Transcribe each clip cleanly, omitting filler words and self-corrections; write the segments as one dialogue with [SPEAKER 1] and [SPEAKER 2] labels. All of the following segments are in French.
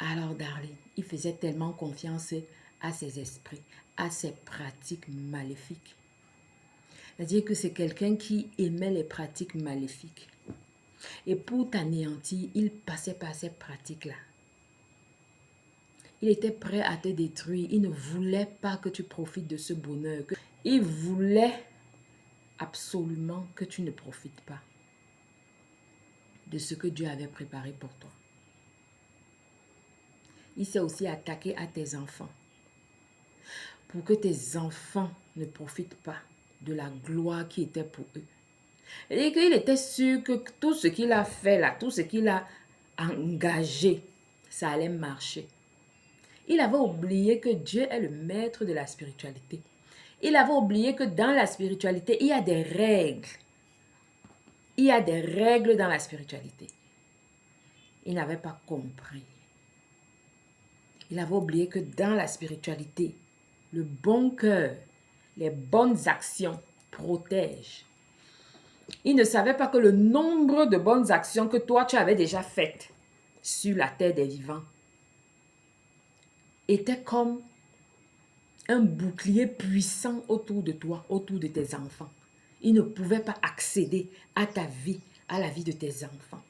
[SPEAKER 1] Alors Darling, il faisait tellement confiance à ses esprits, à ses pratiques maléfiques. C'est-à-dire que c'est quelqu'un qui aimait les pratiques maléfiques. Et pour t'anéantir, il passait par ces pratiques-là. Il était prêt à te détruire. Il ne voulait pas que tu profites de ce bonheur. Il voulait absolument que tu ne profites pas de ce que Dieu avait préparé pour toi. Il s'est aussi attaqué à tes enfants pour que tes enfants ne profitent pas de la gloire qui était pour eux. Et qu'il était sûr que tout ce qu'il a fait là, tout ce qu'il a engagé, ça allait marcher. Il avait oublié que Dieu est le maître de la spiritualité. Il avait oublié que dans la spiritualité, il y a des règles. Il y a des règles dans la spiritualité. Il n'avait pas compris. Il avait oublié que dans la spiritualité, le bon cœur, les bonnes actions protègent. Il ne savait pas que le nombre de bonnes actions que toi, tu avais déjà faites sur la terre des vivants était comme un bouclier puissant autour de toi, autour de tes enfants. Il ne pouvait pas accéder à ta vie, à la vie de tes enfants.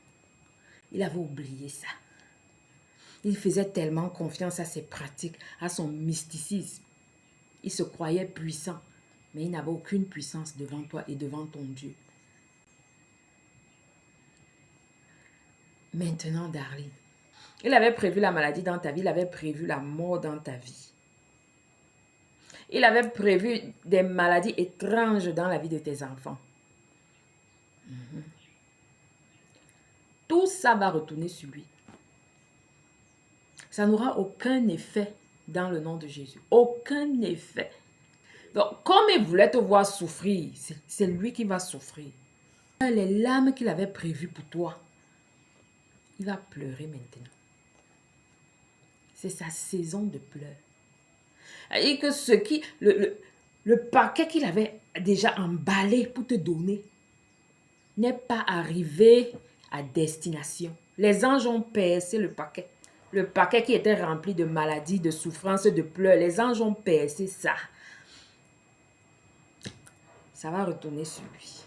[SPEAKER 1] Il avait oublié ça. Il faisait tellement confiance à ses pratiques, à son mysticisme. Il se croyait puissant, mais il n'avait aucune puissance devant toi et devant ton Dieu. Maintenant, Darling, il avait prévu la maladie dans ta vie, il avait prévu la mort dans ta vie. Il avait prévu des maladies étranges dans la vie de tes enfants. Tout ça va retourner sur lui. Ça n'aura aucun effet dans le nom de Jésus. Aucun effet. Donc, comme il voulait te voir souffrir, c'est lui qui va souffrir. Les larmes qu'il avait prévues pour toi, il va pleurer maintenant. C'est sa saison de pleurs. Et que le paquet qu'il avait déjà emballé pour te donner n'est pas arrivé à destination. Les anges ont percé le paquet. Le paquet qui était rempli de maladies, de souffrances, de pleurs. Les anges ont percé ça. Ça va retourner sur lui.